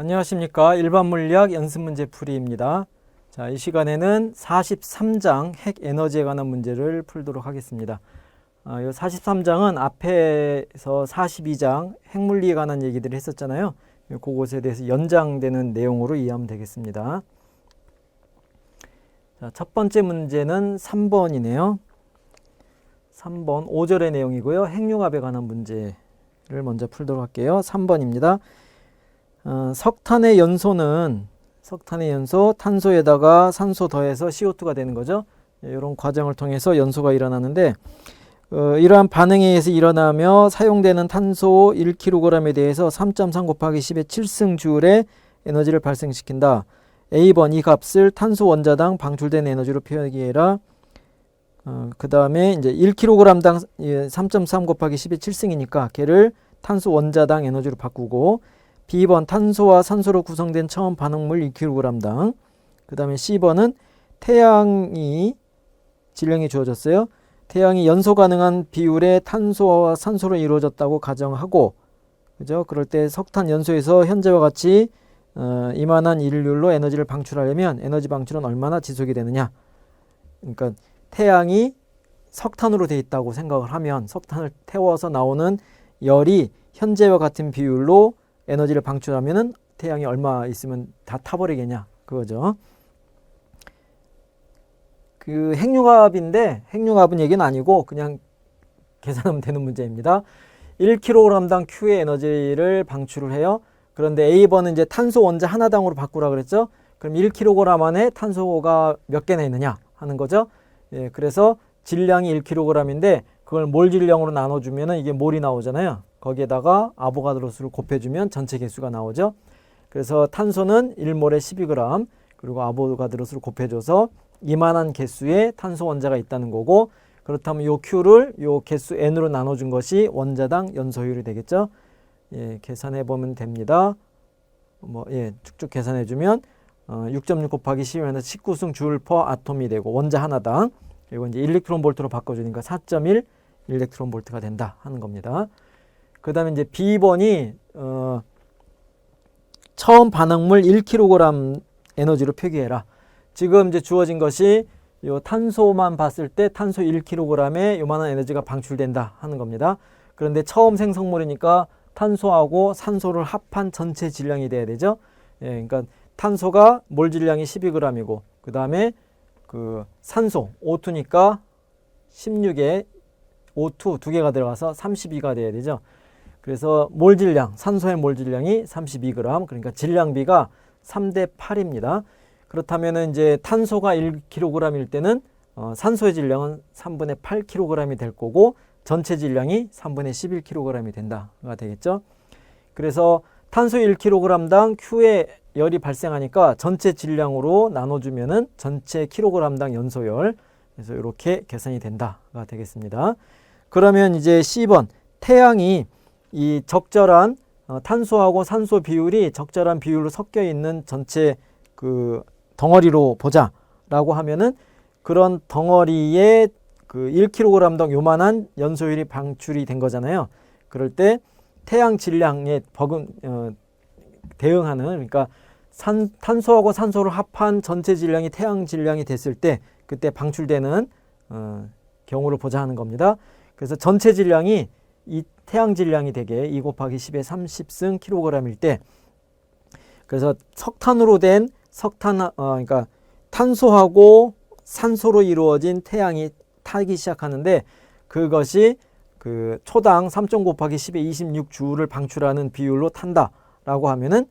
안녕하십니까. 일반물리학 연습문제풀이입니다. 자, 이 시간에는 43장 핵에너지에 관한 문제를 풀도록 하겠습니다. 이 43장은 앞에서 42장 핵물리에 관한 얘기들을 했었잖아요. 그것에 대해서 연장되는 내용으로 이해하면 되겠습니다. 자, 첫 번째 문제는 3번이네요. 3번 5절의 내용이고요. 핵융합에 관한 문제를 먼저 풀도록 할게요. 3번입니다. 석탄의 연소는 탄소에다가 산소 더해서 CO2가 되는 거죠. 이런 과정을 통해서 연소가 일어나는데 이러한 반응에 의해서 일어나며 사용되는 탄소 1kg에 대해서 3.3 곱하기 10의 7승줄의 에너지를 발생시킨다. A번 이 값을 탄소 원자당 방출된 에너지로 표기해라. 그 다음에 이제 1kg당 3.3 곱하기 10의 7승이니까 걔를 탄소 원자당 에너지로 바꾸고, B번 탄소와 산소로 구성된 처음 반응물 2kg당. 그 다음에 C번은 태양이 질량이 주어졌어요. 태양이 연소 가능한 비율의 탄소와 산소로 이루어졌다고 가정하고, 그죠? 그럴 때 석탄 연소에서 현재와 같이 이만한 일률로 에너지를 방출하려면 에너지 방출은 얼마나 지속이 되느냐. 그러니까 태양이 석탄으로 되어 있다고 생각을 하면 석탄을 태워서 나오는 열이 현재와 같은 비율로 에너지를 방출하면은 태양이 얼마 있으면 다 타버리겠냐 그거죠. 그 핵융합인데 핵융합은 얘기는 아니고 그냥 계산하면 되는 문제입니다. 1kg당 Q의 에너지를 방출을 해요. 그런데 A번은 이제 탄소 원자 하나당으로 바꾸라 그랬죠. 그럼 1kg 안에 탄소가 몇 개나 있느냐 하는 거죠. 예, 그래서 질량이 1kg인데 그걸 몰 질량으로 나눠주면은 이게 몰이 나오잖아요. 거기에다가 아보가드로수를 곱해주면 전체 개수가 나오죠. 그래서 탄소는 1몰에 12g, 그리고 아보가드로수를 곱해줘서 이만한 개수의 탄소 원자가 있다는 거고, 그렇다면 요 Q를 요 개수 N으로 나눠준 것이 원자당 연소율이 되겠죠. 예, 계산해 보면 됩니다. 쭉쭉 계산해 주면 6.6 곱하기 10이면 19승 줄 퍼 아톰이 되고, 원자 하나당, 그리고 이제 일렉트론 볼트로 바꿔주니까 4.1 일렉트론 볼트가 된다 하는 겁니다. 그 다음에 이제 B번이 처음 반응물 1kg 에너지로 표기해라. 지금 이제 주어진 것이 요 탄소만 봤을 때 탄소 1kg에 요만한 에너지가 방출된다 하는 겁니다. 그런데 처음 생성물이니까 탄소하고 산소를 합한 전체 질량이 돼야 되죠. 예, 그러니까 탄소가 몰 질량이 12g이고, 그 다음에 그 산소 O2니까 16에 O2 두 개가 들어가서 32가 돼야 되죠. 그래서 몰 질량, 산소의 몰 질량이 32g, 그러니까 질량비가 3대 8입니다. 그렇다면 이제 탄소가 1kg일 때는 산소의 질량은 3분의 8kg이 될 거고, 전체 질량이 3분의 11kg이 된다가 되겠죠. 그래서 탄소 1kg당 Q의 열이 발생하니까 전체 질량으로 나눠주면은 전체 kg당 연소열, 그래서 이렇게 계산이 된다가 되겠습니다. 그러면 이제 C번 태양이 이 적절한 탄소하고 산소 비율이 적절한 비율로 섞여 있는 전체 그 덩어리로 보자라고 하면은, 그런 덩어리에 그 1kg당 요만한 연소율이 방출이 된 거잖아요. 그럴 때 태양 질량에 대응하는, 그러니까 탄소하고 산소를 합한 전체 질량이 태양 질량이 됐을 때 그때 방출되는 경우를 보자 하는 겁니다. 그래서 전체 질량이 이 태양 질량이 되게 2 곱하기 10의 30승 kg일 때, 그래서 석탄으로 된 그러니까 탄소하고 산소로 이루어진 태양이 타기 시작하는데, 그것이 그 초당 3.5 곱하기 10의 26주를 방출하는 비율로 탄다라고 하면은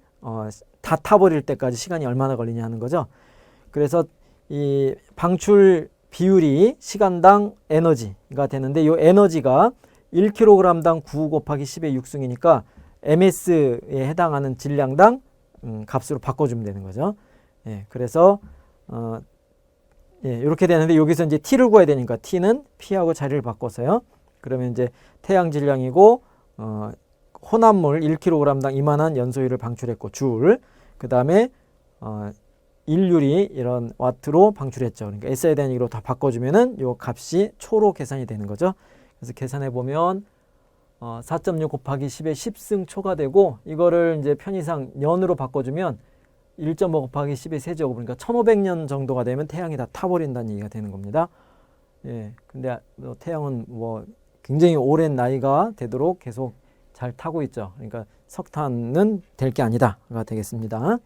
다 타버릴 때까지 시간이 얼마나 걸리냐 하는 거죠. 그래서 이 방출 비율이 시간당 에너지가 되는데, 이 에너지가 1kg당 9 곱하기 10의 6승이니까 MS에 해당하는 질량당 값으로 바꿔주면 되는 거죠. 예, 그래서 이렇게 되는데, 여기서 이제 T를 구해야 되니까 T는 P하고 자리를 바꿔서요. 그러면 이제 태양 질량이고 혼합물 1kg당 이만한 연소율을 방출했고 줄, 그 다음에 일률이 이런 와트로 방출했죠. 그러니까 SI에 대한 얘기로 다 바꿔주면은 요 값이 초로 계산이 되는 거죠. 그래서 계산해 보면 4.6 곱하기 10의 10승 초가 되고, 이거를 이제 편의상 년으로 바꿔주면 1.5 곱하기 10의 세제곱, 그러니까 1500년 정도가 되면 태양이 다 타버린다는 얘기가 되는 겁니다. 예, 근데 태양은 뭐 굉장히 오랜 나이가 되도록 계속 잘 타고 있죠. 그러니까 석탄은 될 게 아니다가 되겠습니다.